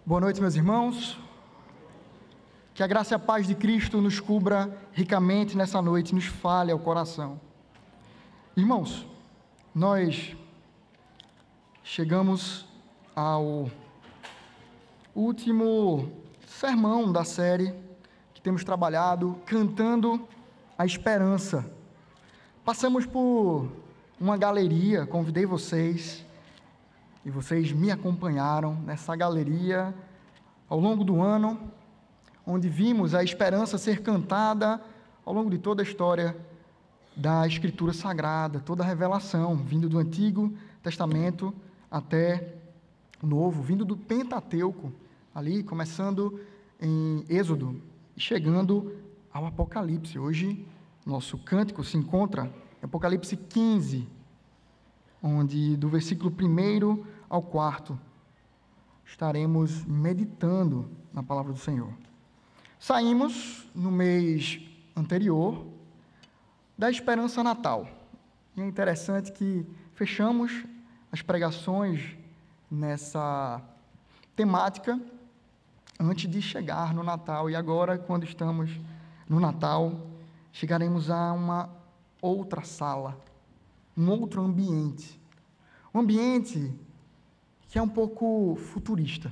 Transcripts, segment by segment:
Boa noite, meus irmãos. Que a graça e a paz de Cristo nos cubra ricamente nessa noite, nos fale ao coração. Irmãos, nós chegamos ao último sermão da série que temos trabalhado, cantando a esperança. Passamos por uma galeria, convidei vocês, e vocês me acompanharam nessa galeria ao longo do ano, onde vimos a esperança ser cantada ao longo de toda a história da Escritura Sagrada, toda a revelação, vindo do Antigo Testamento até o Novo, vindo do Pentateuco, ali, começando em Êxodo e chegando ao Apocalipse. Hoje, nosso cântico se encontra em Apocalipse 15, onde do versículo 1 ao 4, estaremos meditando na palavra do Senhor. Saímos no mês anterior da esperança natal. E é interessante que fechamos as pregações nessa temática antes de chegar no Natal. E agora, quando estamos no Natal, chegaremos a uma outra sala, um outro ambiente. Um ambiente que é um pouco futurista.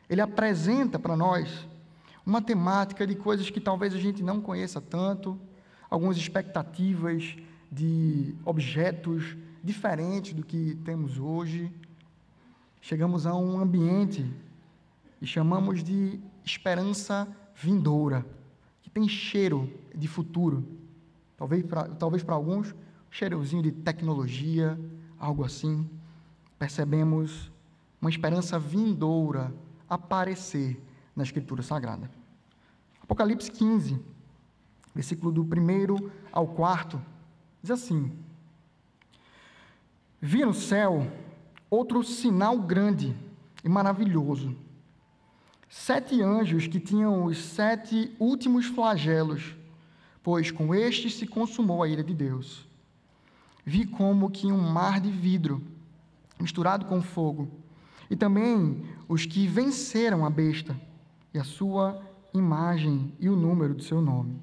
Ele apresenta para nós uma temática de coisas que talvez a gente não conheça tanto, algumas expectativas de objetos diferentes do que temos hoje. Chegamos a um ambiente e chamamos de esperança vindoura, que tem cheiro de futuro. Talvez para alguns, cheirozinho de tecnologia, algo assim. Percebemos uma esperança vindoura aparecer na Escritura Sagrada. Apocalipse 15, versículo do 1 ao 4, diz assim: Vi no céu outro sinal grande e maravilhoso, 7 anjos que tinham os 7 últimos flagelos, pois com estes se consumou a ira de Deus. Vi como que um mar de vidro, misturado com fogo, e também os que venceram a besta, e a sua imagem e o número do seu nome.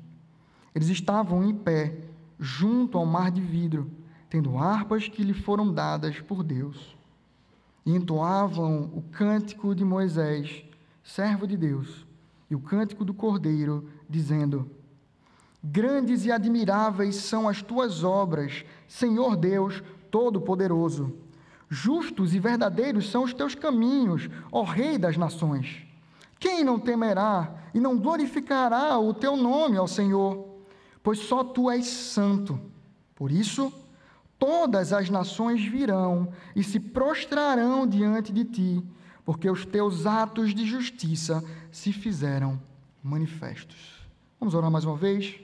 Eles estavam em pé, junto ao mar de vidro, tendo harpas que lhe foram dadas por Deus. E entoavam o cântico de Moisés, servo de Deus, e o cântico do Cordeiro, dizendo: Grandes e admiráveis são as tuas obras, Senhor Deus Todo-Poderoso. Justos e verdadeiros são os teus caminhos, ó Rei das nações. Quem não temerá e não glorificará o teu nome, ó Senhor? Pois só tu és santo. Por isso, todas as nações virão e se prostrarão diante de ti, porque os teus atos de justiça se fizeram manifestos. Vamos orar mais uma vez?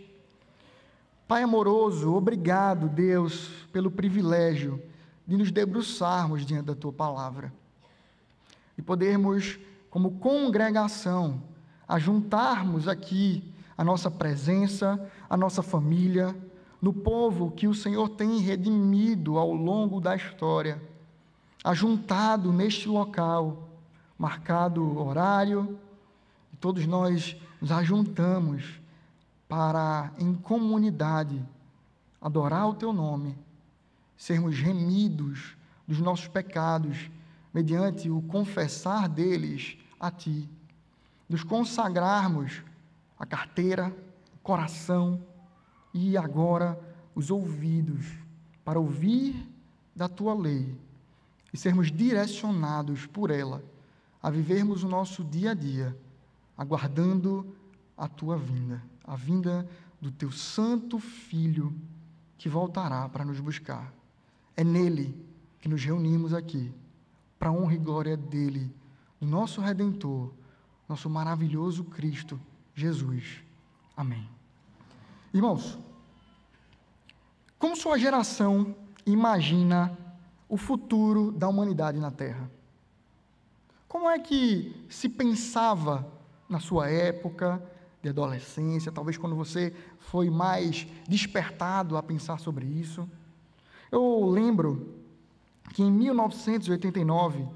Pai amoroso, obrigado, Deus, pelo privilégio de nos debruçarmos diante da Tua Palavra e podermos, como congregação, ajuntarmos aqui a nossa presença, a nossa família, no povo que o Senhor tem redimido ao longo da história, ajuntado neste local, marcado horário, e todos nós nos ajuntamos para, em comunidade, adorar o Teu nome, sermos remidos dos nossos pecados, mediante o confessar deles a Ti, nos consagrarmos a carteira, o coração e agora os ouvidos, para ouvir da Tua lei e sermos direcionados por ela a vivermos o nosso dia a dia, aguardando a Tua vinda, a vinda do Teu Santo Filho, que voltará para nos buscar. É nele que nos reunimos aqui, para a honra e glória dele, do nosso Redentor, nosso maravilhoso Cristo, Jesus. Amém. Irmãos, como sua geração imagina o futuro da humanidade na Terra? Como é que se pensava na sua época de adolescência, talvez quando você foi mais despertado a pensar sobre isso? Eu lembro que em 1989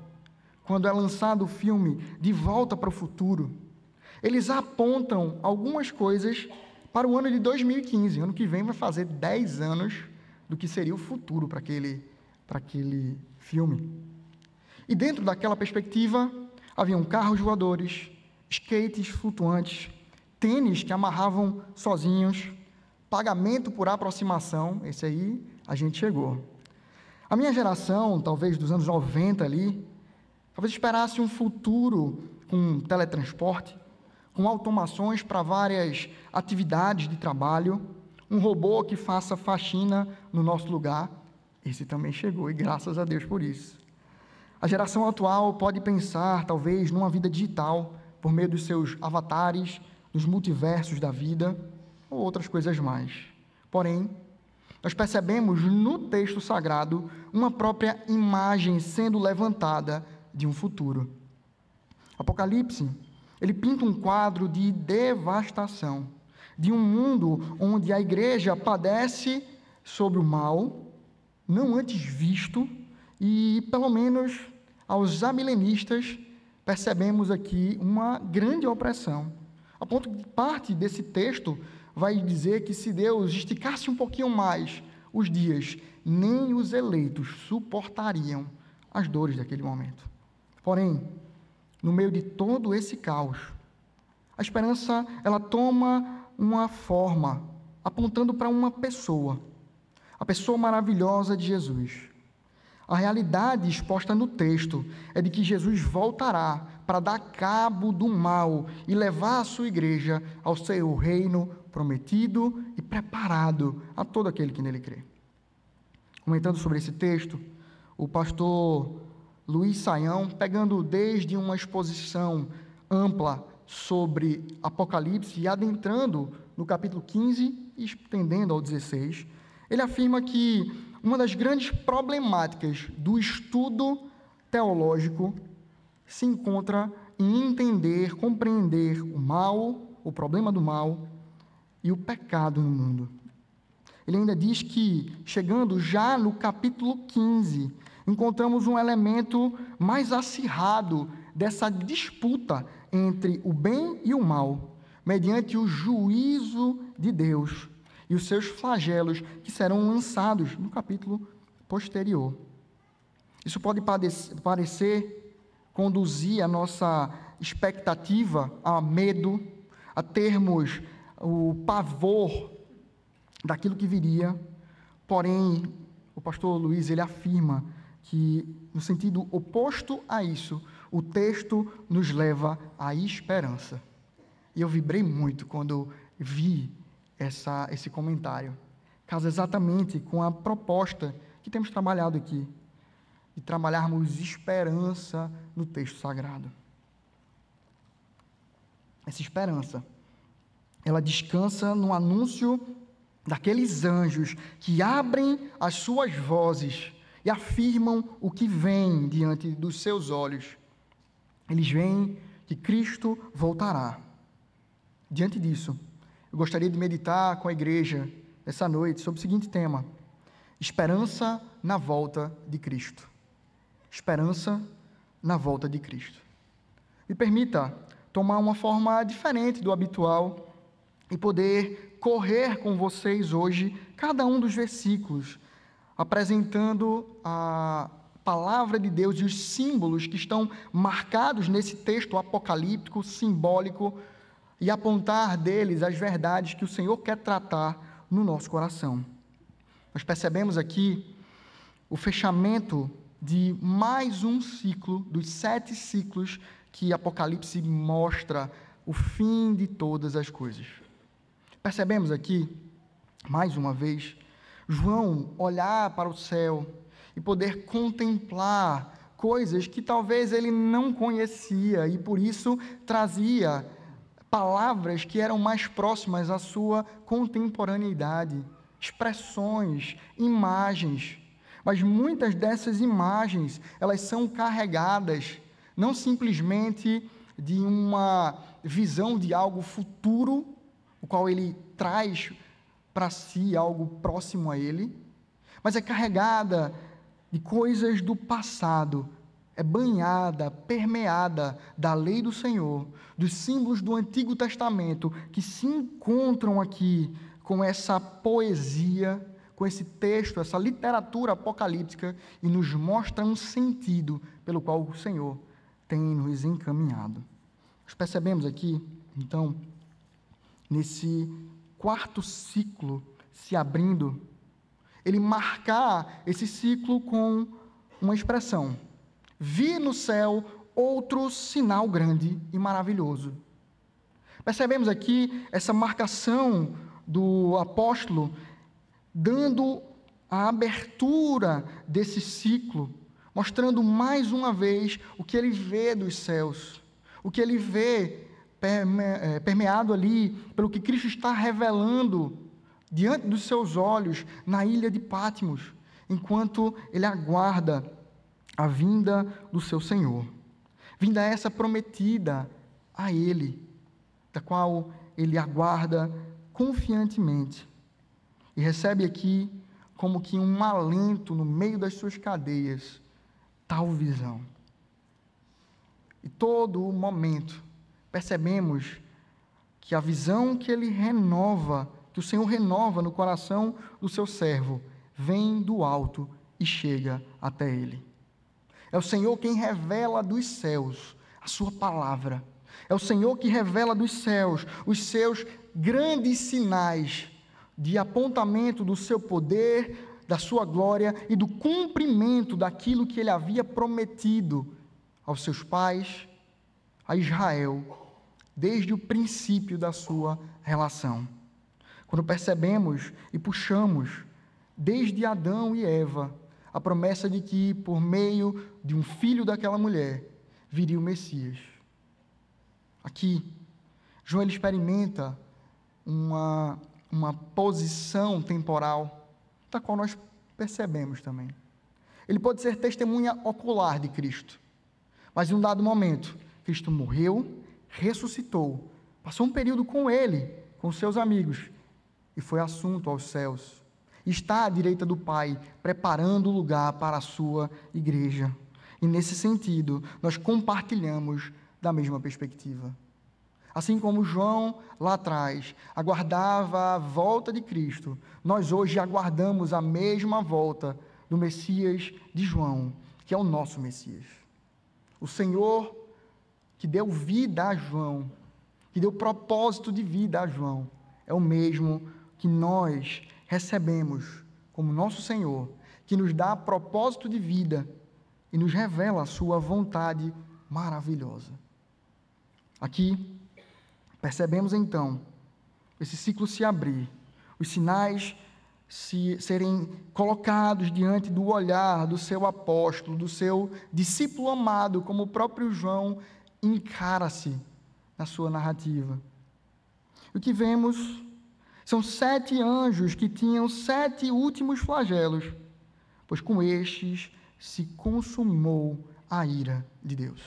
quando é lançado o filme De Volta para o Futuro, eles apontam algumas coisas para o ano de 2015. Ano que vem vai fazer 10 anos do que seria o futuro para aquele filme. E dentro daquela perspectiva, haviam carros voadores, skates flutuantes, tênis que amarravam sozinhos, pagamento por aproximação, esse aí a gente chegou. A minha geração, talvez dos anos 90 ali, talvez esperasse um futuro com teletransporte, com automações para várias atividades de trabalho, um robô que faça faxina no nosso lugar. Esse também chegou, e graças a Deus por isso. A geração atual pode pensar, talvez, numa vida digital, por meio dos seus avatares, dos multiversos da vida, ou outras coisas mais. Porém, nós percebemos no texto sagrado uma própria imagem sendo levantada de um futuro. Apocalipse, ele pinta um quadro de devastação, de um mundo onde a igreja padece sobre o mal, não antes visto, e, pelo menos, aos amilenistas, percebemos aqui uma grande opressão, a ponto que parte desse texto vai dizer que se Deus esticasse um pouquinho mais os dias, nem os eleitos suportariam as dores daquele momento. Porém, no meio de todo esse caos, a esperança, ela toma uma forma, apontando para uma pessoa, a pessoa maravilhosa de Jesus. A realidade exposta no texto é de que Jesus voltará para dar cabo do mal e levar a sua igreja ao seu reino prometido e preparado a todo aquele que nele crê. Comentando sobre esse texto, o pastor Luiz Saião, pegando desde uma exposição ampla sobre Apocalipse e adentrando no capítulo 15 e estendendo ao 16, ele afirma que uma das grandes problemáticas do estudo teológico se encontra em entender, compreender o mal, o problema do mal e o pecado no mundo. Ele ainda diz que, chegando já no capítulo 15, encontramos um elemento mais acirrado dessa disputa entre o bem e o mal, mediante o juízo de Deus e os seus flagelos que serão lançados no capítulo posterior. Isso pode parecer conduzir a nossa expectativa a medo, a termos o pavor daquilo que viria, porém, o pastor Luiz, ele afirma que, no sentido oposto a isso, o texto nos leva à esperança. E eu vibrei muito quando vi esse comentário. Casa exatamente com a proposta que temos trabalhado aqui, de trabalharmos esperança no texto sagrado. Essa esperança, ela descansa no anúncio daqueles anjos que abrem as suas vozes e afirmam o que vem diante dos seus olhos. Eles veem que Cristo voltará. Diante disso, eu gostaria de meditar com a igreja essa noite sobre o seguinte tema: esperança na volta de Cristo. Esperança na volta de Cristo. Me permita tomar uma forma diferente do habitual e poder correr com vocês hoje cada um dos versículos, apresentando a palavra de Deus e os símbolos que estão marcados nesse texto apocalíptico, simbólico, e apontar deles as verdades que o Senhor quer tratar no nosso coração. Nós percebemos aqui o fechamento de mais um ciclo, dos 7 ciclos que Apocalipse mostra o fim de todas as coisas. Percebemos aqui, mais uma vez, João olhar para o céu e poder contemplar coisas que talvez ele não conhecia e por isso trazia palavras que eram mais próximas à sua contemporaneidade, expressões, imagens. Mas muitas dessas imagens, elas são carregadas não simplesmente de uma visão de algo futuro, o qual ele traz para si algo próximo a ele, mas é carregada de coisas do passado, é banhada, permeada da lei do Senhor, dos símbolos do Antigo Testamento, que se encontram aqui com essa poesia, com esse texto, essa literatura apocalíptica, e nos mostra um sentido pelo qual o Senhor tem nos encaminhado. Nós percebemos aqui, então, nesse quarto ciclo se abrindo, ele marcar esse ciclo com uma expressão: vi no céu outro sinal grande e maravilhoso. Percebemos aqui essa marcação do apóstolo, dando a abertura desse ciclo, mostrando mais uma vez o que ele vê dos céus, o que ele vê permeado ali pelo que Cristo está revelando diante dos seus olhos na ilha de Patmos, enquanto ele aguarda a vinda do seu Senhor. Vinda essa prometida a ele, da qual ele aguarda confiantemente e recebe aqui como que um alento no meio das suas cadeias, tal visão. E todo o momento percebemos que a visão que ele renova, que o Senhor renova no coração do seu servo, vem do alto e chega até ele. É o Senhor quem revela dos céus a sua palavra. É o Senhor que revela dos céus os seus grandes sinais de apontamento do seu poder, da sua glória e do cumprimento daquilo que ele havia prometido aos seus pais, a Israel, desde o princípio da sua relação. Quando percebemos e puxamos, desde Adão e Eva, a promessa de que, por meio de um filho daquela mulher, viria o Messias. Aqui, João ele experimenta uma posição temporal, da qual nós percebemos também. Ele pode ser testemunha ocular de Cristo, mas em um dado momento, Cristo morreu, ressuscitou, passou um período com ele, com seus amigos, e foi assunto aos céus. Está à direita do Pai, preparando o lugar para a sua igreja. E nesse sentido, nós compartilhamos da mesma perspectiva. Assim como João, lá atrás, aguardava a volta de Cristo, nós hoje aguardamos a mesma volta do Messias de João, que é o nosso Messias. O Senhor que deu vida a João, que deu propósito de vida a João, é o mesmo que nós recebemos como nosso Senhor, que nos dá propósito de vida e nos revela a sua vontade maravilhosa. Aqui, percebemos então esse ciclo se abrir, os sinais serem colocados diante do olhar do seu apóstolo, do seu discípulo amado, como o próprio João encara-se na sua narrativa. O que vemos são 7 anjos que tinham 7 últimos flagelos, pois com estes se consumou a ira de Deus.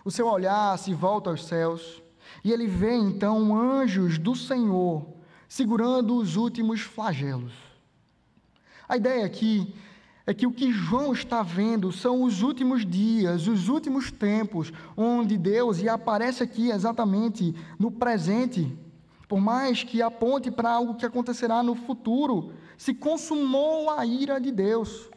O seu olhar se volta aos céus, e ele vê então anjos do Senhor segurando os últimos flagelos. A ideia aqui é que o que João está vendo são os últimos dias, os últimos tempos, onde Deus, e aparece aqui exatamente no presente, por mais que aponte para algo que acontecerá no futuro, se consumou a ira de Deus.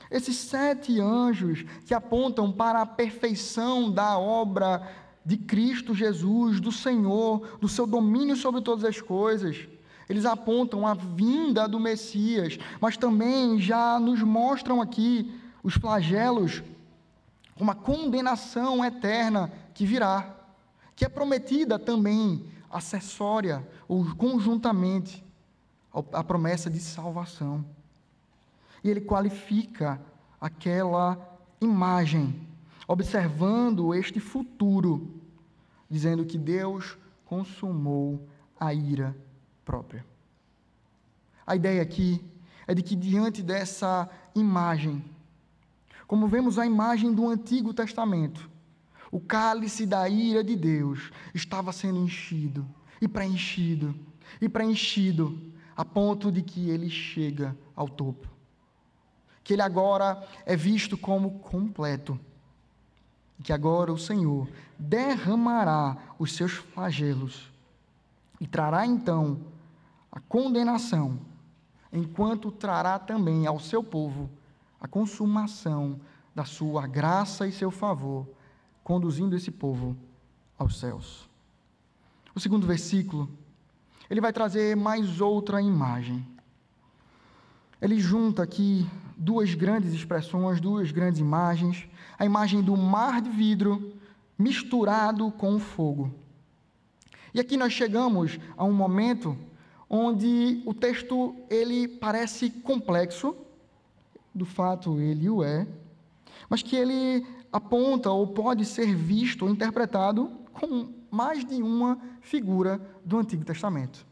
Esses 7 anjos que apontam para a perfeição da obra de Cristo Jesus, do Senhor, do seu domínio sobre todas as coisas, eles apontam a vinda do Messias, mas também já nos mostram aqui os flagelos, uma condenação eterna que virá, que é prometida também, acessória ou conjuntamente à promessa de salvação. E ele qualifica aquela imagem, observando este futuro, dizendo que Deus consumou a ira própria. A ideia aqui é de que diante dessa imagem, como vemos a imagem do Antigo Testamento, o cálice da ira de Deus estava sendo enchido, e preenchido, a ponto de que ele chega ao topo. que ele agora é visto como completo, que agora o Senhor derramará os seus flagelos e trará então a condenação, enquanto trará também ao seu povo a consumação da sua graça e seu favor, conduzindo esse povo aos céus. O segundo versículo, ele vai trazer mais outra imagem. Ele junta aqui duas grandes expressões, duas grandes imagens, a imagem do mar de vidro misturado com o fogo. E aqui nós chegamos a um momento onde o texto ele parece complexo, do fato ele o é, mas que ele aponta ou pode ser visto ou interpretado com mais de uma figura do Antigo Testamento.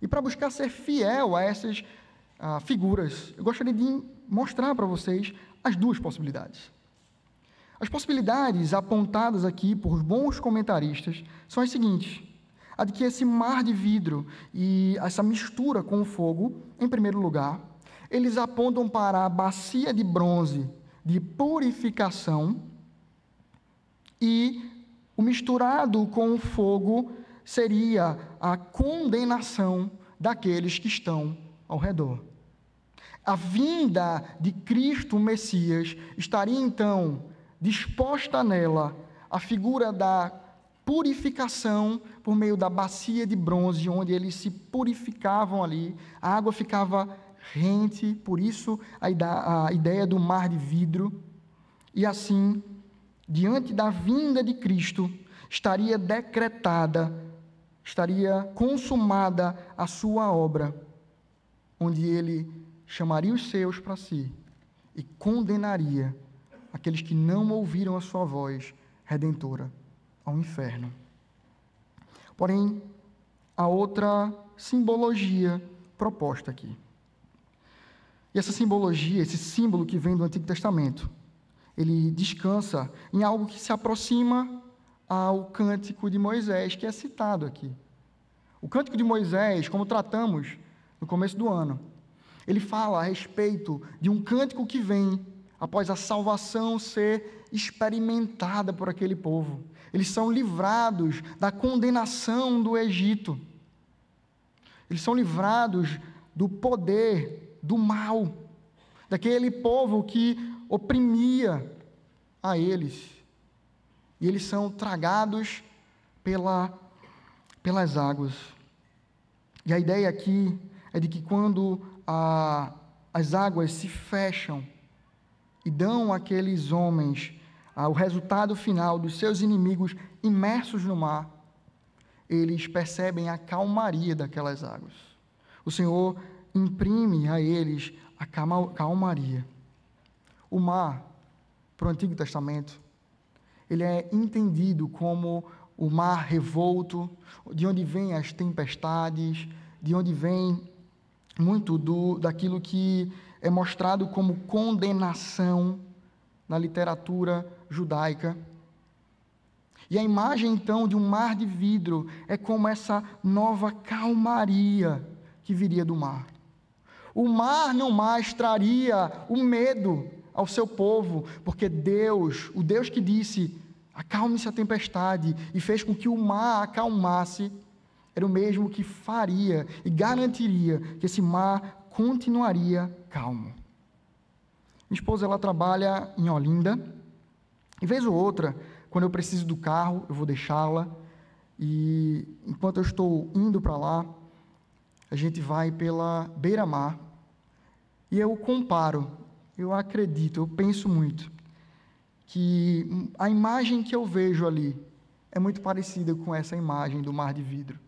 E para buscar ser fiel a essas figuras, eu gostaria de mostrar para vocês as duas possibilidades. As possibilidades apontadas aqui por bons comentaristas são as seguintes: a de que esse mar de vidro e essa mistura com o fogo, em primeiro lugar, eles apontam para a bacia de bronze de purificação, e o misturado com o fogo seria a condenação daqueles que estão ao redor. A vinda de Cristo, o Messias, estaria então disposta nela a figura da purificação por meio da bacia de bronze, onde eles se purificavam ali, a água ficava rente, por isso a ideia do mar de vidro. E assim, diante da vinda de Cristo, estaria decretada, estaria consumada a sua obra, onde ele chamaria os seus para si e condenaria aqueles que não ouviram a sua voz redentora ao inferno. Porém, há outra simbologia proposta aqui. E essa simbologia, esse símbolo que vem do Antigo Testamento, ele descansa em algo que se aproxima ao Cântico de Moisés, que é citado aqui. O Cântico de Moisés, como tratamos no começo do ano, ele fala a respeito de um cântico que vem após a salvação ser experimentada por aquele povo. Eles são livrados da condenação do Egito. Eles são livrados do poder, do mal, daquele povo que oprimia a eles. E eles são tragados pelas águas. E a ideia aqui é de que quando as águas se fecham e dão àqueles homens o resultado final dos seus inimigos imersos no mar, eles percebem a calmaria daquelas águas. O Senhor imprime a eles a calmaria. O mar, para o Antigo Testamento, ele é entendido como o mar revolto, de onde vêm as tempestades, de onde vem muito daquilo que é mostrado como condenação na literatura judaica. E a imagem, então, de um mar de vidro é como essa nova calmaria que viria do mar. O mar não mais traria o medo ao seu povo, porque Deus, o Deus que disse, acalme-se a tempestade, e fez com que o mar acalmasse, era o mesmo que faria e garantiria que esse mar continuaria calmo. Minha esposa, ela trabalha em Olinda, e vez ou outra, quando eu preciso do carro, eu vou deixá-la, e enquanto eu estou indo para lá, a gente vai pela beira-mar, e eu comparo, eu acredito, eu penso muito, que a imagem que eu vejo ali é muito parecida com essa imagem do mar de vidro.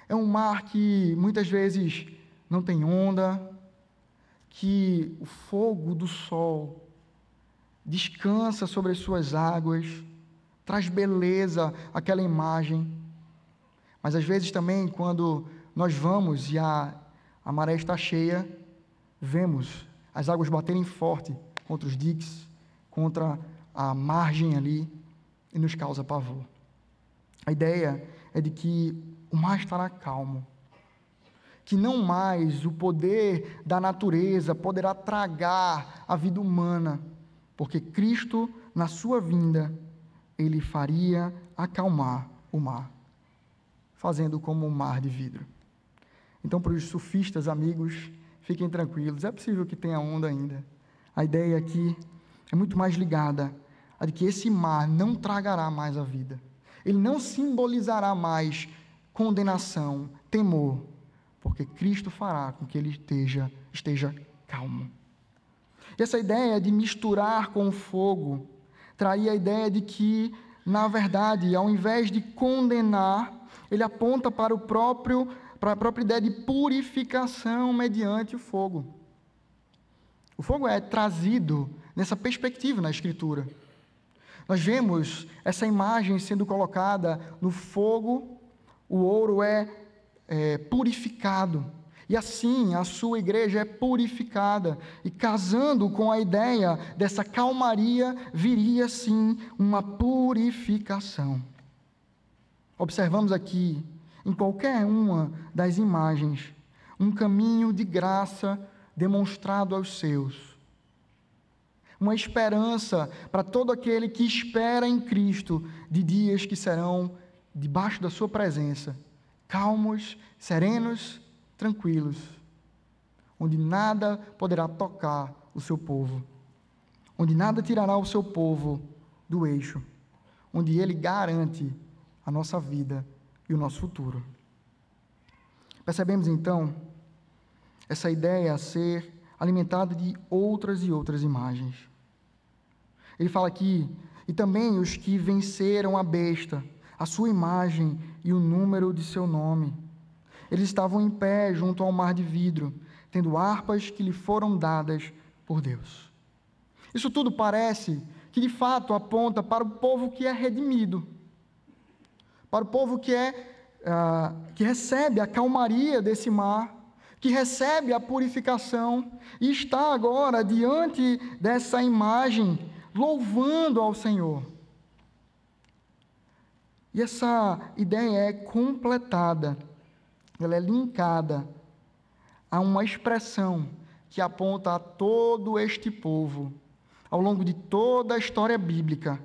É um mar que muitas vezes não tem onda, que o fogo do sol descansa sobre as suas águas, traz beleza àquela imagem. Mas às vezes também, quando nós vamos e a maré está cheia, vemos as águas baterem forte contra os diques, contra a margem ali, e nos causa pavor. A ideia é de que o mar estará calmo, que não mais o poder da natureza poderá tragar a vida humana, porque Cristo, na sua vinda, ele faria acalmar o mar, fazendo como um mar de vidro. Então, para os surfistas, amigos, fiquem tranquilos, é possível que tenha onda ainda. A ideia aqui é muito mais ligada a de que esse mar não tragará mais a vida. Ele não simbolizará mais condenação, temor, porque Cristo fará com que ele esteja calmo. E essa ideia de misturar com o fogo traria a ideia de que, na verdade, ao invés de condenar, ele aponta para a própria ideia de purificação mediante o fogo. O fogo é trazido nessa perspectiva na Escritura. Nós vemos essa imagem sendo colocada no fogo, o ouro é purificado, e assim a sua igreja é purificada, e casando com a ideia dessa calmaria, viria sim uma purificação. Observamos aqui, em qualquer uma das imagens, um caminho de graça demonstrado aos seus. Uma esperança para todo aquele que espera em Cristo de dias que serão debaixo da sua presença, calmos, serenos, tranquilos, onde nada poderá tocar o seu povo, onde nada tirará o seu povo do eixo, onde Ele garante a nossa vida e o nosso futuro. Percebemos então essa ideia a ser alimentada de outras e outras imagens. Ele fala aqui, e também os que venceram a besta, a sua imagem e o número de seu nome. Eles estavam em pé junto ao mar de vidro, tendo harpas que lhe foram dadas por Deus. Isso tudo parece que de fato aponta para o povo que é redimido, para o povo que recebe a calmaria desse mar, que recebe a purificação e está agora diante dessa imagem, louvando ao Senhor. E essa ideia é completada, ela é linkada a uma expressão que aponta a todo este povo, ao longo de toda a história bíblica,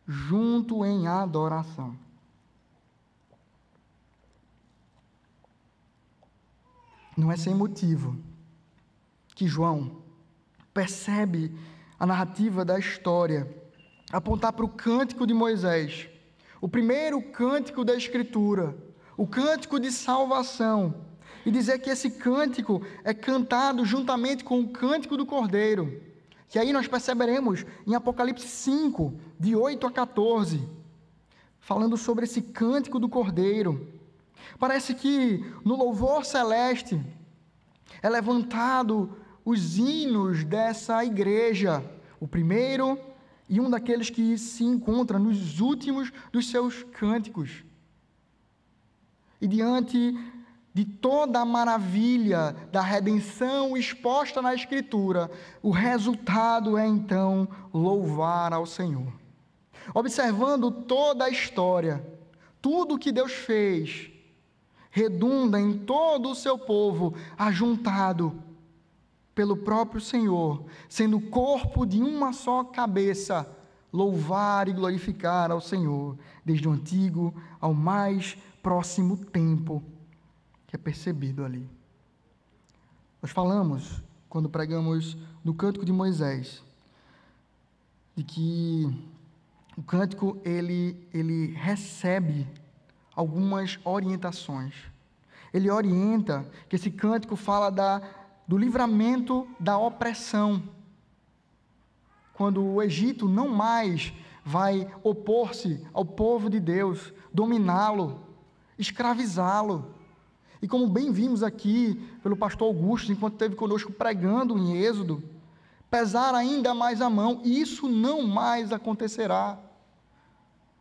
junto em adoração. Não é sem motivo que João percebe a narrativa da história apontar para o cântico de Moisés, o primeiro cântico da Escritura, o cântico de salvação, e dizer que esse cântico é cantado juntamente com o cântico do Cordeiro, que aí nós perceberemos em Apocalipse 5, de 8 a 14, falando sobre esse cântico do Cordeiro. Parece que no louvor celeste é levantado os hinos dessa igreja, o primeiro e um daqueles que se encontra nos últimos dos seus cânticos. E diante de toda a maravilha da redenção exposta na Escritura, o resultado é então louvar ao Senhor. Observando toda a história, tudo o que Deus fez, redunda em todo o seu povo, ajuntado pelo próprio Senhor, sendo o corpo de uma só cabeça, louvar e glorificar ao Senhor, desde o antigo ao mais próximo tempo, que é percebido ali. Nós falamos, quando pregamos no Cântico de Moisés, de que o cântico, ele recebe algumas orientações. Ele orienta que esse cântico fala do livramento da opressão, quando o Egito não mais vai opor-se ao povo de Deus, dominá-lo, escravizá-lo. E como bem vimos aqui pelo pastor Augusto, enquanto esteve conosco pregando em Êxodo, pesar ainda mais a mão, e isso não mais acontecerá.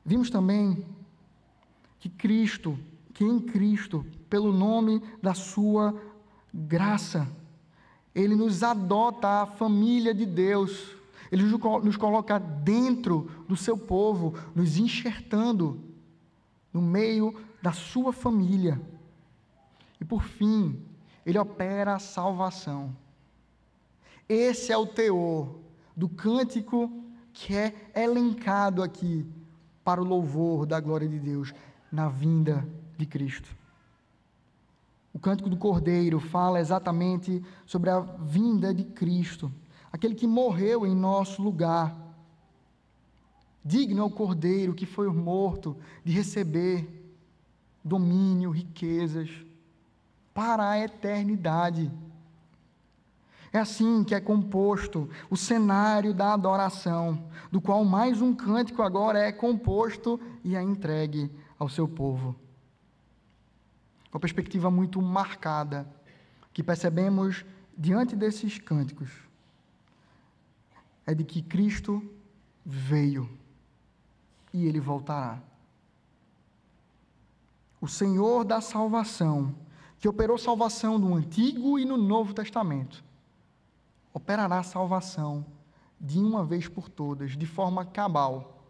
Vimos também que em Cristo, pelo nome da sua graça, Ele nos adota à família de Deus, Ele nos coloca dentro do seu povo, nos enxertando no meio da sua família. E por fim, Ele opera a salvação. Esse é o teor do cântico que é elencado aqui para o louvor da glória de Deus na vinda de Cristo. O cântico do Cordeiro fala exatamente sobre a vinda de Cristo, aquele que morreu em nosso lugar. Digno é o Cordeiro que foi morto de receber domínio, riquezas, para a eternidade. É assim que é composto o cenário da adoração, do qual mais um cântico agora é composto e é entregue ao seu povo. Uma perspectiva muito marcada que percebemos diante desses cânticos é de que Cristo veio e Ele voltará. O Senhor da salvação, que operou salvação no Antigo e no Novo Testamento, operará a salvação de uma vez por todas, de forma cabal.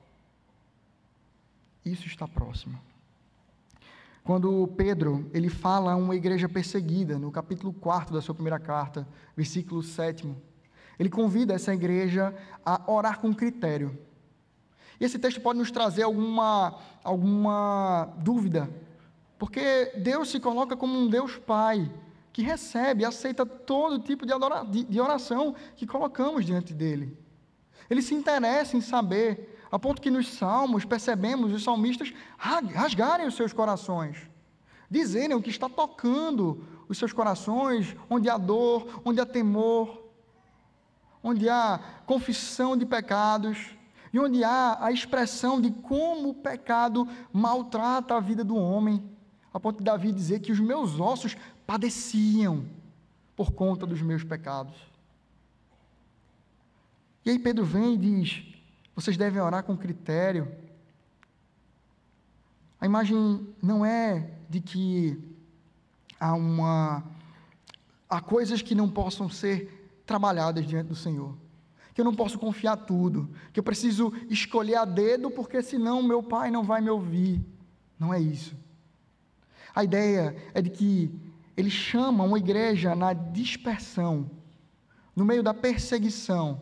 Isso está próximo. Quando Pedro, ele fala a uma igreja perseguida, no capítulo 4 da sua primeira carta, versículo 7, ele convida essa igreja a orar com critério. E esse texto pode nos trazer alguma dúvida, porque Deus se coloca como um Deus Pai, que recebe e aceita todo tipo de oração que colocamos diante dele. Ele se interessa em saber, a ponto que nos salmos percebemos os salmistas rasgarem os seus corações, dizerem o que está tocando os seus corações, onde há dor, onde há temor, onde há confissão de pecados, e onde há a expressão de como o pecado maltrata a vida do homem, a ponto de Davi dizer que os meus ossos padeciam por conta dos meus pecados. E aí Pedro vem e diz: vocês devem orar com critério. A imagem não é de que há coisas que não possam ser trabalhadas diante do Senhor, que eu não posso confiar tudo, que eu preciso escolher a dedo, porque senão meu pai não vai me ouvir. Não é isso. A ideia é de que ele chama uma igreja na dispersão, no meio da perseguição,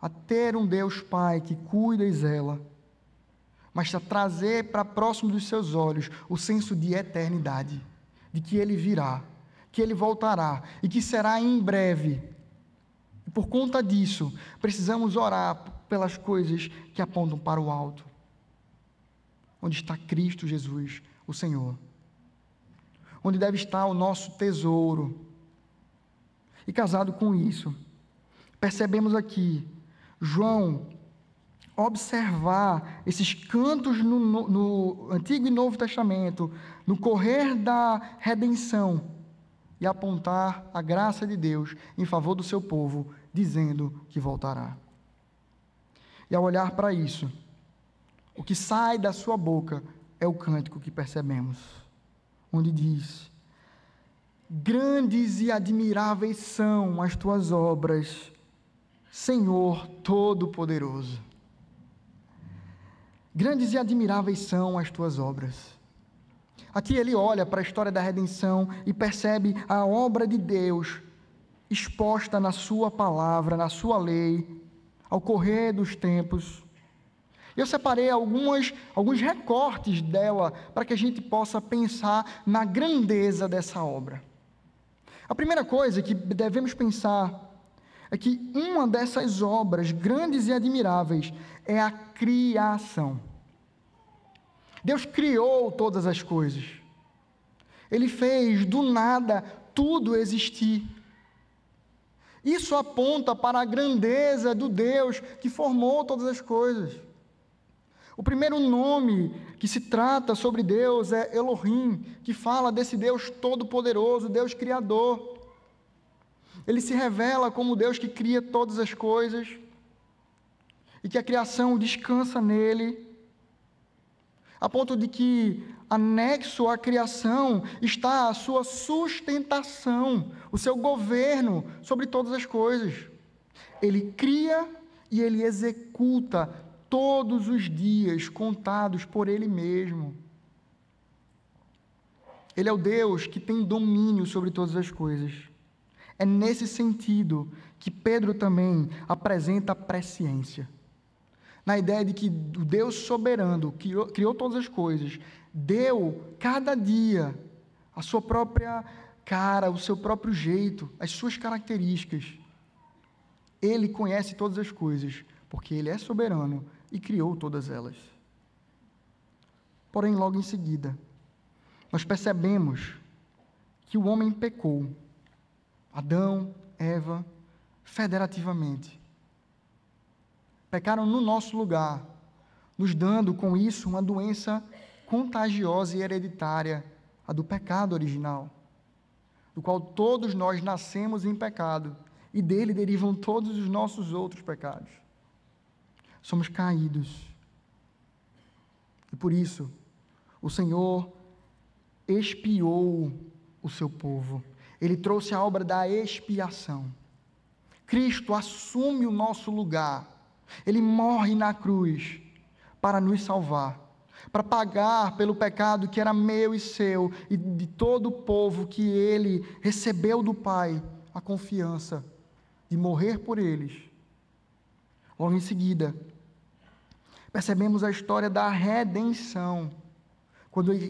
a ter um Deus Pai que cuida e zela, mas a trazer para próximo dos seus olhos o senso de eternidade, de que Ele virá, que Ele voltará e que será em breve. E por conta disso, precisamos orar pelas coisas que apontam para o alto, onde está Cristo Jesus, o Senhor, onde deve estar o nosso tesouro. E casado com isso, percebemos aqui João observar esses cantos no Antigo e Novo Testamento, no correr da redenção, e apontar a graça de Deus em favor do seu povo, dizendo que voltará. E ao olhar para isso, o que sai da sua boca é o cântico que percebemos, onde diz: grandes e admiráveis são as tuas obras, Senhor Todo-Poderoso. Grandes e admiráveis são as tuas obras. Aqui ele olha para a história da redenção e percebe a obra de Deus exposta na sua palavra, na sua lei, ao correr dos tempos. Eu separei alguns recortes dela para que a gente possa pensar na grandeza dessa obra. A primeira coisa que devemos pensar é que uma dessas obras grandes e admiráveis é a criação. Deus criou todas as coisas. Ele fez do nada tudo existir. Isso aponta para a grandeza do Deus que formou todas as coisas. O primeiro nome que se trata sobre Deus é Elohim, que fala desse Deus todo-poderoso, Deus criador. Ele se revela como Deus que cria todas as coisas e que a criação descansa nele, a ponto de que, anexo à criação, está a sua sustentação, o seu governo sobre todas as coisas. Ele cria e ele executa todos os dias contados por ele mesmo. Ele é o Deus que tem domínio sobre todas as coisas. É nesse sentido que Pedro também apresenta a presciência. Na ideia de que o Deus soberano criou todas as coisas, deu cada dia a sua própria cara, o seu próprio jeito, as suas características. Ele conhece todas as coisas, porque Ele é soberano e criou todas elas. Porém, logo em seguida, nós percebemos que o homem pecou. Adão, Eva, federativamente. Pecaram no nosso lugar, nos dando com isso uma doença contagiosa e hereditária, a do pecado original, do qual todos nós nascemos em pecado, e dele derivam todos os nossos outros pecados. Somos caídos. E por isso, o Senhor expiou o seu povo. Ele trouxe a obra da expiação. Cristo assume o nosso lugar. Ele morre na cruz para nos salvar, para pagar pelo pecado que era meu e seu e de todo o povo que Ele recebeu do Pai a confiança de morrer por eles. Logo em seguida, percebemos a história da redenção,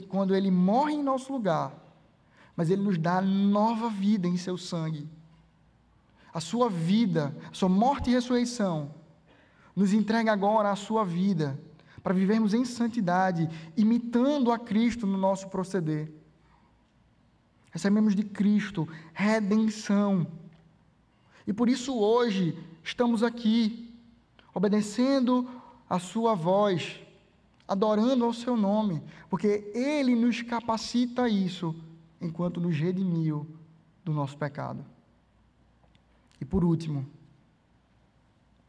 quando ele morre em nosso lugar, mas Ele nos dá nova vida em seu sangue. A sua vida, a sua morte e ressurreição, nos entrega agora a sua vida, para vivermos em santidade, imitando a Cristo no nosso proceder. Recebemos de Cristo redenção. E por isso hoje estamos aqui, obedecendo a sua voz, adorando ao seu nome, porque Ele nos capacita a isso, enquanto nos redimiu do nosso pecado. E por último,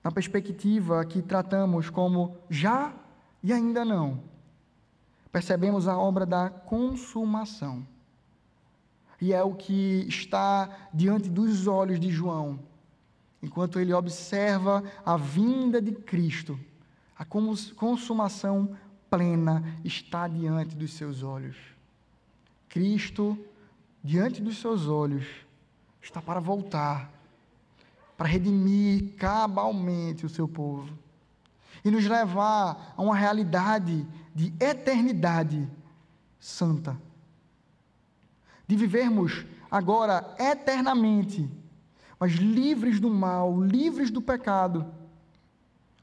na perspectiva que tratamos como já e ainda não, percebemos a obra da consumação. E é o que está diante dos olhos de João, enquanto ele observa a vinda de Cristo. A consumação plena está diante dos seus olhos. Cristo, diante dos seus olhos, está para voltar, para redimir cabalmente o seu povo e nos levar a uma realidade de eternidade santa, de vivermos agora eternamente, mas livres do mal, livres do pecado,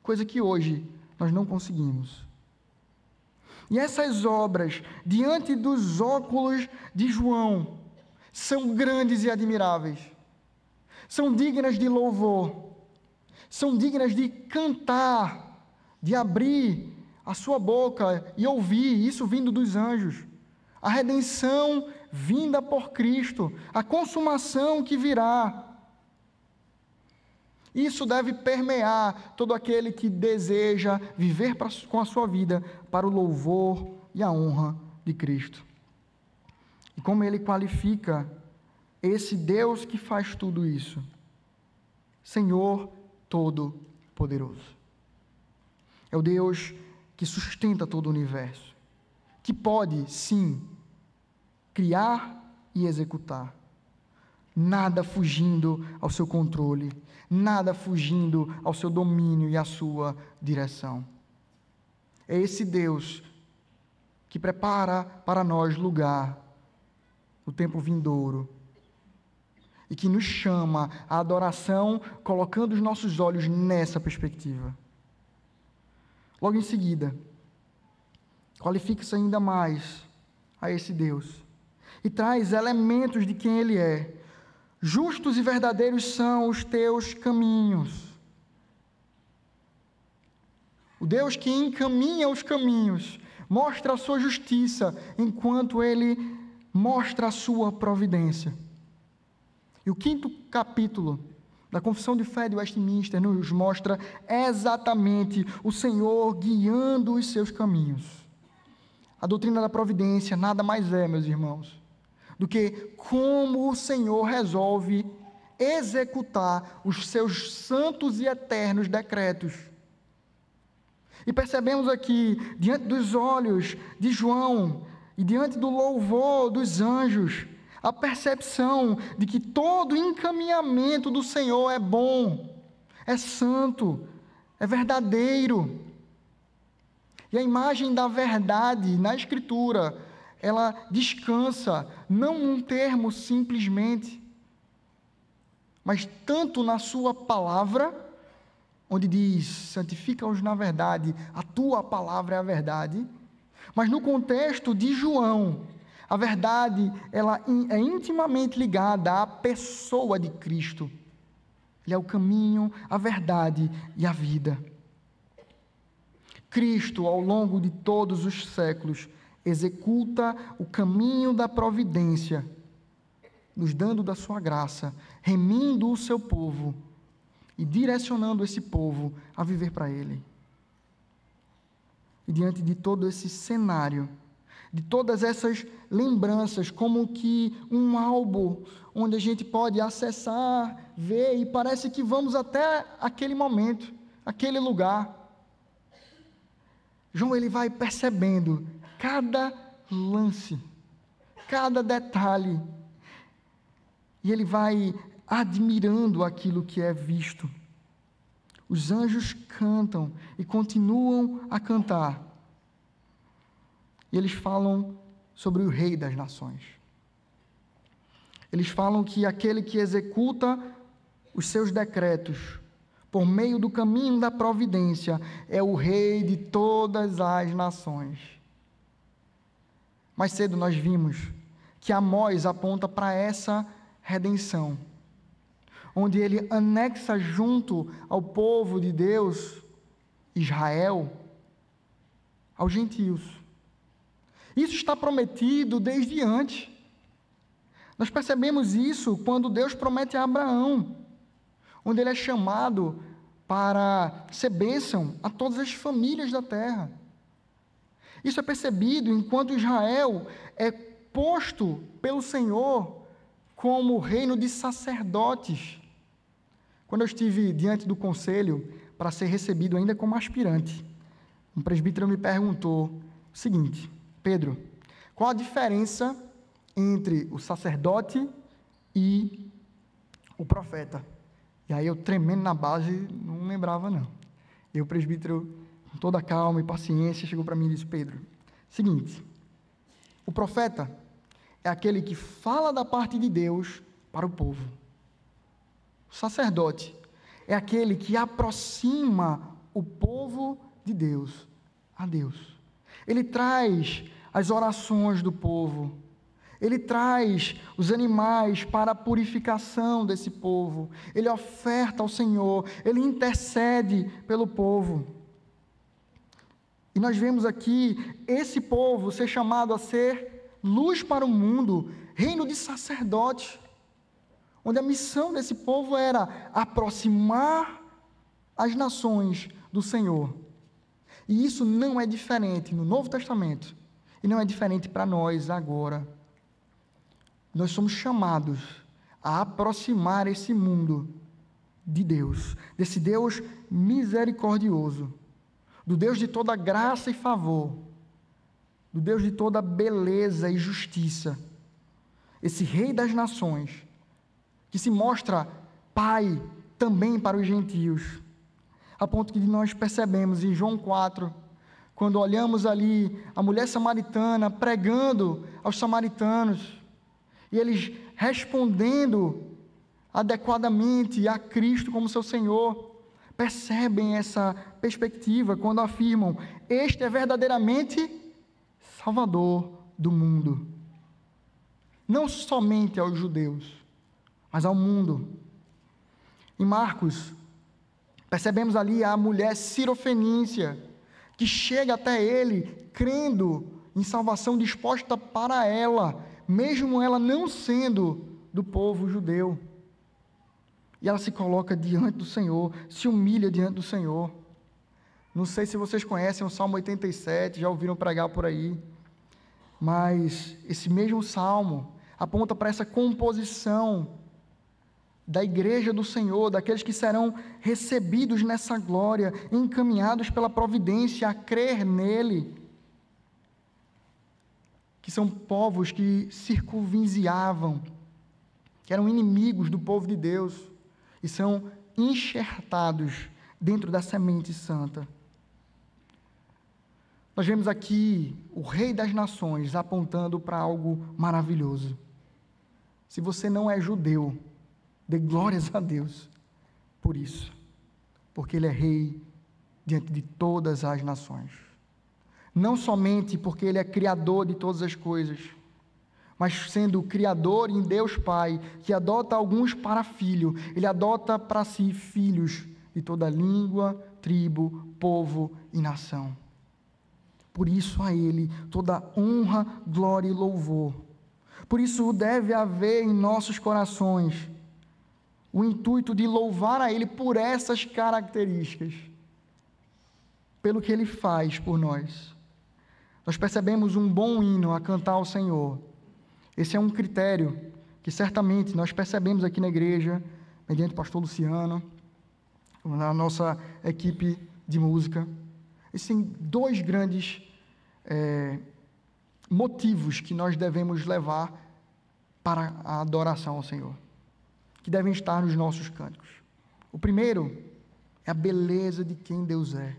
coisa que hoje nós não conseguimos. E essas obras, diante dos óculos de João, são grandes e admiráveis, são dignas de louvor, são dignas de cantar, de abrir a sua boca e ouvir isso vindo dos anjos, a redenção vinda por Cristo, a consumação que virá. Isso deve permear todo aquele que deseja viver com a sua vida para o louvor e a honra de Cristo. E como ele qualifica esse Deus que faz tudo isso? Senhor Todo-Poderoso. É o Deus que sustenta todo o universo, que pode, sim, criar e executar. Nada fugindo ao seu controle, nada fugindo ao seu domínio e à sua direção. É esse Deus que prepara para nós lugar no tempo vindouro e que nos chama à adoração, colocando os nossos olhos nessa perspectiva. Logo em seguida, qualifica-se ainda mais a esse Deus e traz elementos de quem Ele é. Justos e verdadeiros são os teus caminhos. O Deus que encaminha os caminhos, mostra a sua justiça, enquanto Ele mostra a sua providência. E o 5º capítulo da Confissão de Fé de Westminster nos mostra exatamente o Senhor guiando os seus caminhos. A doutrina da providência nada mais é, meus irmãos, do que como o Senhor resolve executar os seus santos e eternos decretos. E percebemos aqui, diante dos olhos de João, e diante do louvor dos anjos, a percepção de que todo encaminhamento do Senhor é bom, é santo, é verdadeiro. E a imagem da verdade na Escritura, ela descansa não num termo simplesmente, mas tanto na sua palavra, onde diz, santifica-os na verdade, a tua palavra é a verdade, mas no contexto de João, a verdade ela é intimamente ligada à pessoa de Cristo. Ele é o caminho, a verdade e a vida. Cristo, ao longo de todos os séculos, executa o caminho da providência, nos dando da sua graça, remindo o seu povo e direcionando esse povo a viver para Ele. E diante de todo esse cenário, de todas essas lembranças, como que um álbum onde a gente pode acessar, ver, e parece que vamos até aquele momento, aquele lugar. João, ele vai percebendo cada lance, cada detalhe, e ele vai admirando aquilo que é visto. Os anjos cantam e continuam a cantar. E eles falam sobre o Rei das Nações. Eles falam que aquele que executa os seus decretos por meio do caminho da providência é o Rei de todas as nações. Mais cedo nós vimos que Amós aponta para essa redenção, onde ele anexa junto ao povo de Deus, Israel, aos gentios. Isso está prometido desde antes. Nós percebemos isso quando Deus promete a Abraão, onde ele é chamado para ser bênção a todas as famílias da terra. Isso é percebido enquanto Israel é posto pelo Senhor como reino de sacerdotes. Quando eu estive diante do conselho para ser recebido ainda como aspirante, um presbítero me perguntou o seguinte: Pedro, qual a diferença entre o sacerdote e o profeta? E aí eu, tremendo na base, não lembrava não. E o presbítero, com toda a calma e paciência, chegou para mim e disse: Pedro, seguinte, o profeta é aquele que fala da parte de Deus para o povo. O sacerdote é aquele que aproxima o povo de Deus a Deus. Ele traz as orações do povo, ele traz os animais para a purificação desse povo, ele oferta ao Senhor, ele intercede pelo povo. E nós vemos aqui esse povo ser chamado a ser luz para o mundo, reino de sacerdotes, onde a missão desse povo era aproximar as nações do Senhor. E isso não é diferente no Novo Testamento, e não é diferente para nós agora. Nós somos chamados a aproximar esse mundo de Deus, desse Deus misericordioso, do Deus de toda graça e favor, do Deus de toda beleza e justiça, esse Rei das Nações, que se mostra Pai também para os gentios, a ponto que nós percebemos em João 4, quando olhamos ali a mulher samaritana pregando aos samaritanos, e eles respondendo adequadamente a Cristo como seu Senhor, percebem essa perspectiva quando afirmam: este é verdadeiramente Salvador do mundo, não somente aos judeus, mas ao mundo. Em Marcos, percebemos ali a mulher sirofenícia, que chega até ele, crendo em salvação disposta para ela, mesmo ela não sendo do povo judeu. E ela se coloca diante do Senhor, se humilha diante do Senhor. Não sei se vocês conhecem o Salmo 87, já ouviram pregar por aí, mas esse mesmo Salmo aponta para essa composição da igreja do Senhor, daqueles que serão recebidos nessa glória, encaminhados pela providência a crer nele, que são povos que circunvizinhavam, que eram inimigos do povo de Deus, e são enxertados dentro da semente santa. Nós vemos aqui o Rei das Nações apontando para algo maravilhoso. Se você não é judeu, dê glórias a Deus por isso, porque Ele é Rei diante de todas as nações. Não somente porque Ele é Criador de todas as coisas, mas sendo o Criador em Deus Pai, que adota alguns para filho, Ele adota para si filhos de toda língua, tribo, povo e nação. Por isso a Ele toda honra, glória e louvor. Por isso deve haver em nossos corações o intuito de louvar a Ele por essas características, pelo que Ele faz por nós. Nós percebemos um bom hino a cantar ao Senhor. Esse é um critério que certamente nós percebemos aqui na igreja, mediante o pastor Luciano, na nossa equipe de música. Existem dois grandes motivos que nós devemos levar para a adoração ao Senhor, que devem estar nos nossos cânticos. O primeiro é a beleza de quem Deus é,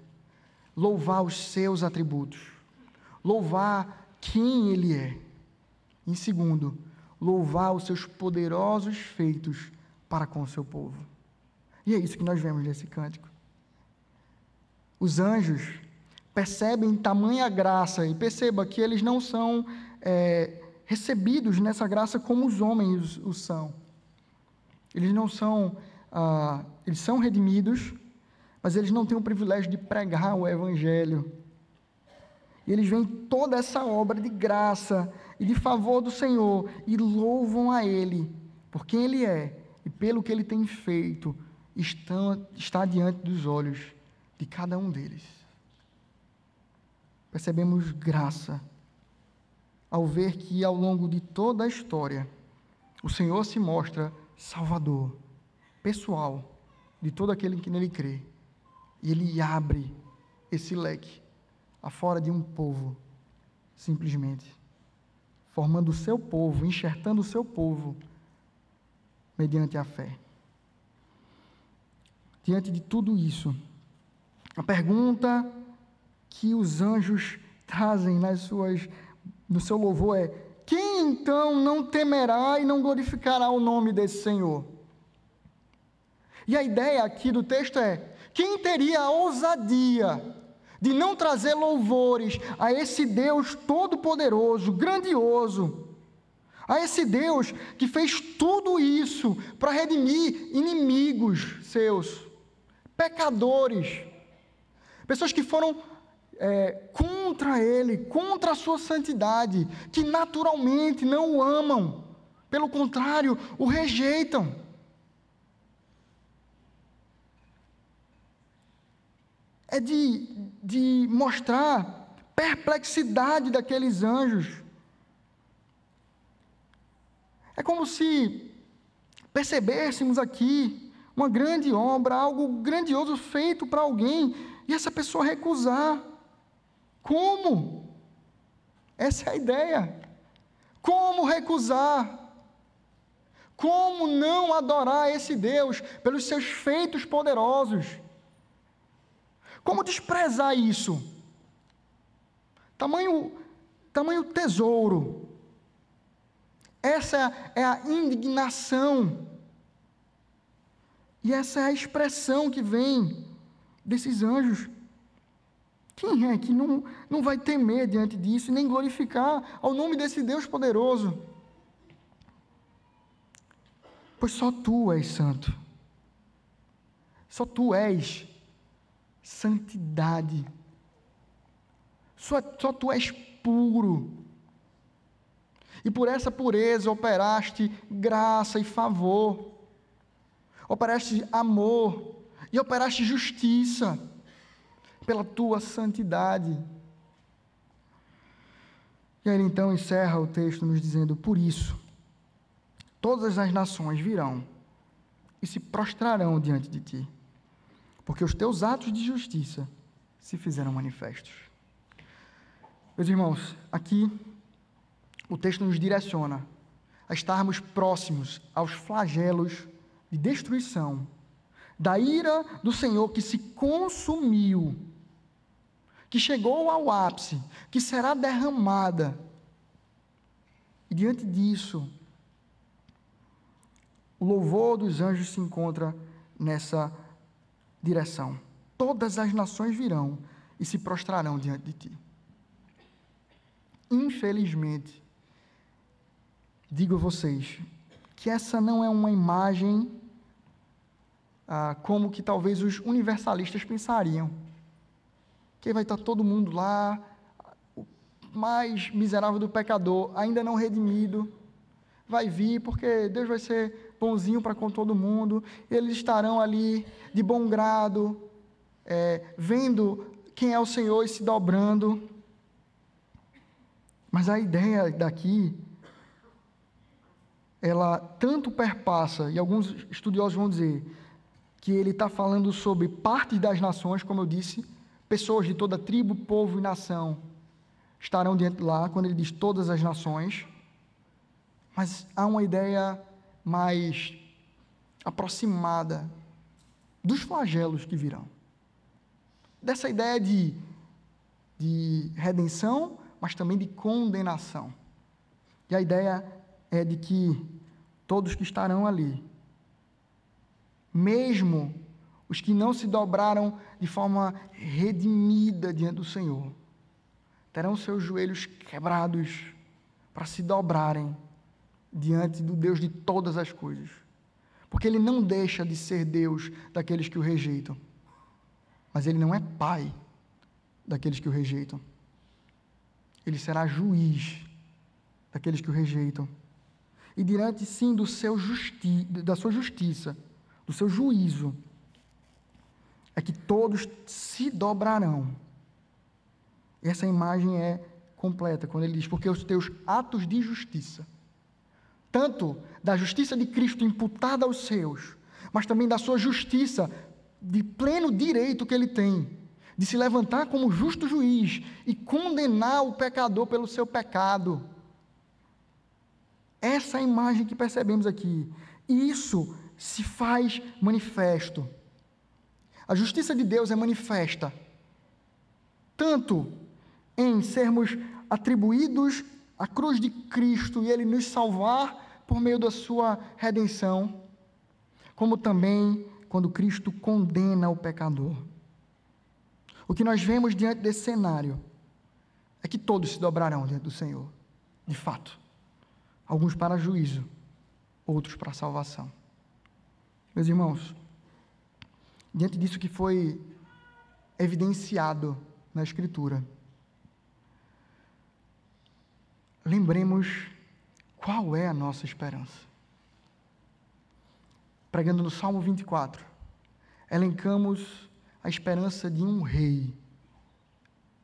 louvar os seus atributos, louvar quem Ele é. Em segundo, louvar os seus poderosos feitos para com o seu povo. E é isso que nós vemos nesse cântico. Os anjos percebem tamanha graça, e perceba que eles não são recebidos nessa graça como os homens o são. Eles não são, eles são redimidos, mas eles não têm o privilégio de pregar o Evangelho. E eles veem toda essa obra de graça e de favor do Senhor e louvam a Ele por quem Ele é e pelo que Ele tem feito, está diante dos olhos de cada um deles. Percebemos graça ao ver que ao longo de toda a história o Senhor se mostra Salvador, pessoal, de todo aquele que nele crê. E Ele abre esse leque afora de um povo, simplesmente, formando o seu povo, enxertando o seu povo, mediante a fé. Diante de tudo isso, a pergunta que os anjos trazem no seu louvor é: quem então não temerá e não glorificará o nome desse Senhor? E a ideia aqui do texto é: quem teria a ousadia de não trazer louvores a esse Deus todo-poderoso, grandioso, a esse Deus que fez tudo isso para redimir inimigos seus, pecadores, pessoas que foram contra Ele, contra a sua santidade, que naturalmente não o amam, pelo contrário, o rejeitam. É de mostrar perplexidade daqueles anjos. É como se percebêssemos aqui uma grande obra, algo grandioso feito para alguém, e essa pessoa recusar. Como? Essa é a ideia. Como recusar? Como não adorar esse Deus pelos seus feitos poderosos? Como desprezar isso? Tamanho tesouro. Essa é a indignação. E essa é a expressão que vem desses anjos. Quem é que não vai temer diante disso, nem glorificar ao nome desse Deus poderoso? Pois só Tu és santo. Só Tu és santidade. Só Tu és puro. E por essa pureza operaste graça e favor, operaste amor e operaste justiça pela Tua santidade. E aí ele então encerra o texto nos dizendo: por isso, todas as nações virão e se prostrarão diante de Ti, porque os Teus atos de justiça se fizeram manifestos. Meus irmãos, aqui o texto nos direciona a estarmos próximos aos flagelos de destruição, da ira do Senhor que se consumiu, que chegou ao ápice, que será derramada. E diante disso, o louvor dos anjos se encontra nessa direção. Todas as nações virão e se prostrarão diante de ti. Infelizmente, digo a vocês que essa não é uma imagem como que talvez os universalistas pensariam. Que vai estar todo mundo lá, o mais miserável do pecador, ainda não redimido, vai vir porque Deus vai ser bonzinho para com todo mundo, eles estarão ali de bom grado, vendo quem é o Senhor e se dobrando. Mas a ideia daqui, ela tanto perpassa, e alguns estudiosos vão dizer, que ele está falando sobre parte das nações, como eu disse, pessoas de toda tribo, povo e nação estarão diante de lá, quando ele diz todas as nações, mas há uma ideia mais aproximada dos flagelos que virão. Dessa ideia de redenção, mas também de condenação. E a ideia é de que todos que estarão ali, mesmo os que não se dobraram de forma redimida diante do Senhor, terão seus joelhos quebrados para se dobrarem diante do Deus de todas as coisas. Porque Ele não deixa de ser Deus daqueles que o rejeitam, mas Ele não é Pai daqueles que o rejeitam. Ele será juiz daqueles que o rejeitam. E diante, sim, da sua justiça, do seu juízo, é que todos se dobrarão. E essa imagem é completa, quando ele diz, porque os teus atos de justiça, tanto da justiça de Cristo imputada aos seus, mas também da sua justiça de pleno direito que ele tem, de se levantar como justo juiz e condenar o pecador pelo seu pecado. Essa é a imagem que percebemos aqui. E isso se faz manifesto. A justiça de Deus é manifesta, tanto em sermos atribuídos à cruz de Cristo e Ele nos salvar por meio da sua redenção, como também quando Cristo condena o pecador. O que nós vemos diante desse cenário é que todos se dobrarão diante do Senhor, de fato. Alguns para juízo, outros para salvação. Meus irmãos, diante disso que foi evidenciado na Escritura, lembremos qual é a nossa esperança. Pregando no Salmo 24, elencamos a esperança de um rei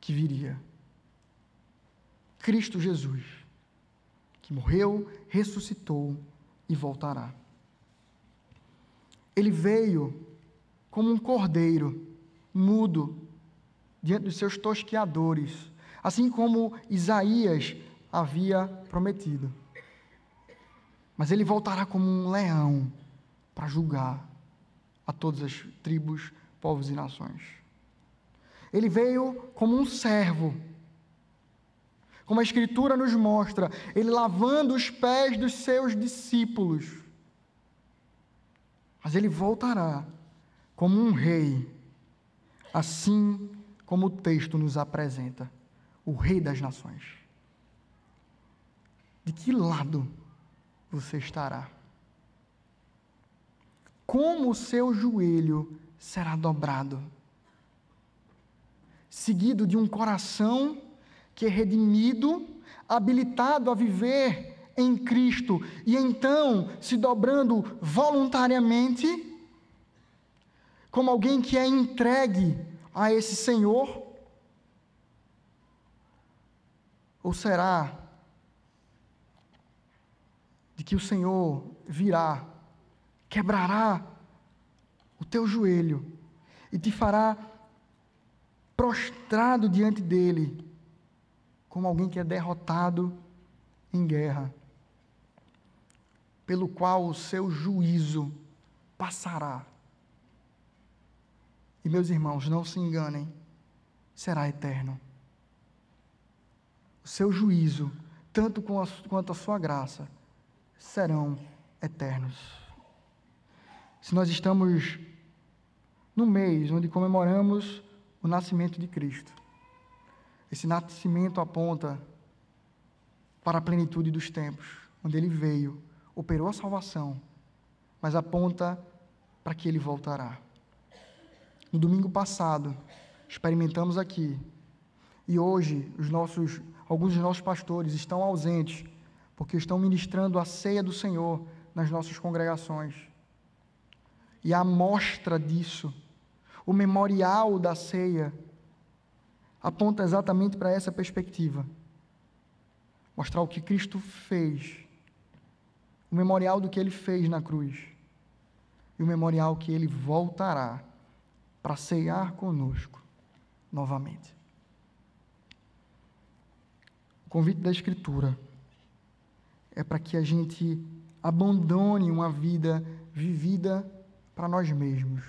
que viria. Cristo Jesus, que morreu, ressuscitou e voltará. Ele veio como um cordeiro, mudo, diante dos seus tosqueadores, assim como Isaías havia prometido. Mas ele voltará como um leão para julgar a todas as tribos, povos e nações. Ele veio como um servo, como a Escritura nos mostra, ele lavando os pés dos seus discípulos. Mas ele voltará como um rei, assim como o texto nos apresenta, o Rei das Nações. De que lado você estará? Como o seu joelho será dobrado? Seguido de um coração que é redimido, habilitado a viver em Cristo, e então se dobrando voluntariamente, como alguém que é entregue a esse Senhor? Ou será de que o Senhor virá, quebrará o teu joelho e te fará prostrado diante dele, como alguém que é derrotado em guerra, pelo qual o seu juízo passará. E, meus irmãos, não se enganem, será eterno. O seu juízo, tanto quanto a sua graça, serão eternos. Se nós estamos no mês onde comemoramos o nascimento de Cristo, esse nascimento aponta para a plenitude dos tempos, onde Ele veio, operou a salvação, mas aponta para que Ele voltará. No domingo passado, experimentamos aqui, e hoje alguns dos nossos pastores estão ausentes, porque estão ministrando a ceia do Senhor nas nossas congregações. E a amostra disso, o memorial da ceia, aponta exatamente para essa perspectiva. Mostrar o que Cristo fez, o memorial do que Ele fez na cruz, e o memorial que Ele voltará para ceiar conosco novamente. O convite da Escritura é para que a gente abandone uma vida vivida para nós mesmos.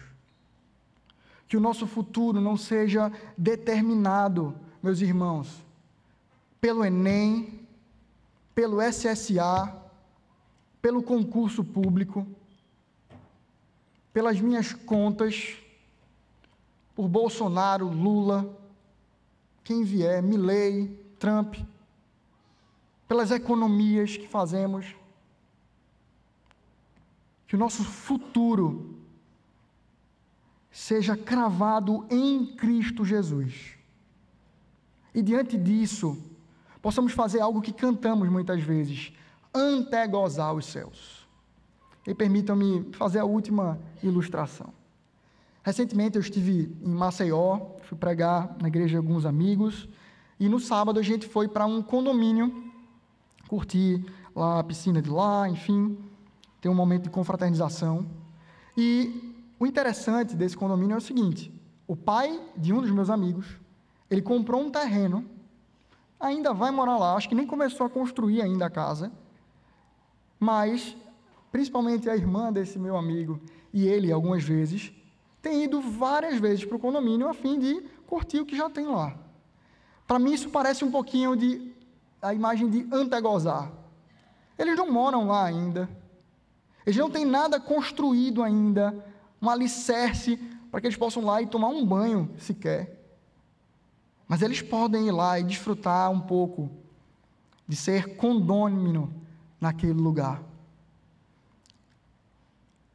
Que o nosso futuro não seja determinado, meus irmãos, pelo Enem, pelo SSA, pelo concurso público, pelas minhas contas, por Bolsonaro, Lula, quem vier, Milei, Trump, pelas economias que fazemos. Que o nosso futuro seja cravado em Cristo Jesus. E diante disso, possamos fazer algo que cantamos muitas vezes, antegozar os céus. E permitam-me fazer a última ilustração. Recentemente eu estive em Maceió, fui pregar na igreja de alguns amigos, e no sábado a gente foi para um condomínio, curtir lá a piscina de lá, enfim, ter um momento de confraternização. E o interessante desse condomínio é o seguinte: o pai de um dos meus amigos, ele comprou um terreno, ainda vai morar lá, acho que nem começou a construir ainda a casa, mas, principalmente a irmã desse meu amigo e ele, algumas vezes, tem ido várias vezes para o condomínio a fim de curtir o que já tem lá. Para mim isso parece um pouquinho a imagem de antegozar. Eles não moram lá ainda, eles não têm nada construído ainda, um alicerce para que eles possam ir lá e tomar um banho sequer. Mas eles podem ir lá e desfrutar um pouco de ser condômino naquele lugar.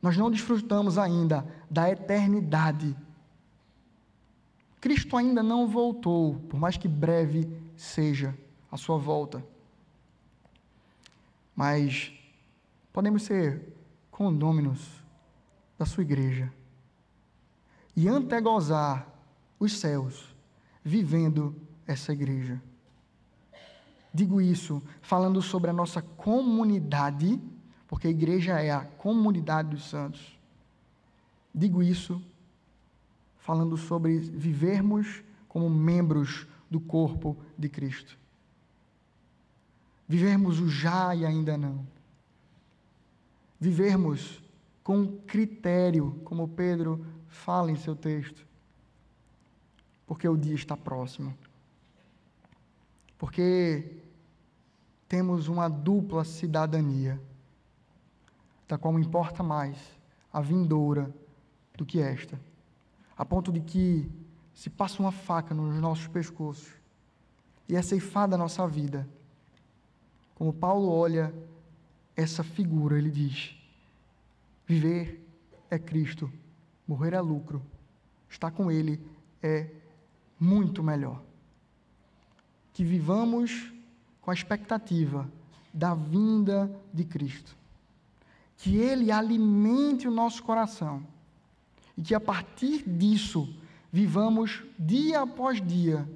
Nós não desfrutamos ainda da eternidade. Cristo ainda não voltou, por mais que breve seja a sua volta. Mas podemos ser condôminos da sua igreja e antegozar os céus, vivendo essa igreja. Digo isso falando sobre a nossa comunidade, porque a igreja é a comunidade dos santos. Digo isso falando sobre vivermos como membros do corpo de Cristo. Vivermos o já e ainda não. Vivermos com critério, como Pedro fala em seu texto, porque o dia está próximo. Porque temos uma dupla cidadania, da qual importa mais a vindoura do que esta, a ponto de que se passa uma faca nos nossos pescoços e é ceifada a nossa vida. Como Paulo olha essa figura, ele diz: viver é Cristo, morrer é lucro, estar com Ele é muito melhor. Que vivamos com a expectativa da vinda de Cristo, que Ele alimente o nosso coração e que a partir disso vivamos dia após dia,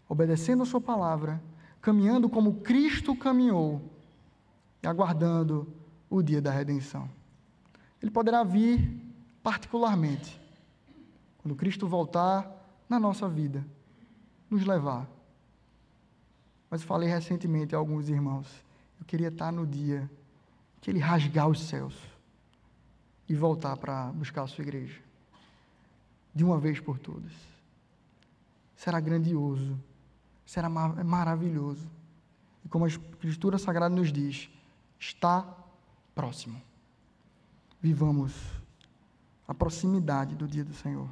obedecendo a sua palavra, caminhando como Cristo caminhou e aguardando o dia da redenção. Ele poderá vir particularmente quando Cristo voltar na nossa vida, nos levar. Mas falei recentemente a alguns irmãos, eu queria estar no dia que Ele rasgar os céus e voltar para buscar a sua igreja, de uma vez por todas. Será grandioso, será maravilhoso. E como a Escritura Sagrada nos diz, está próximo. Vivamos a proximidade do dia do Senhor.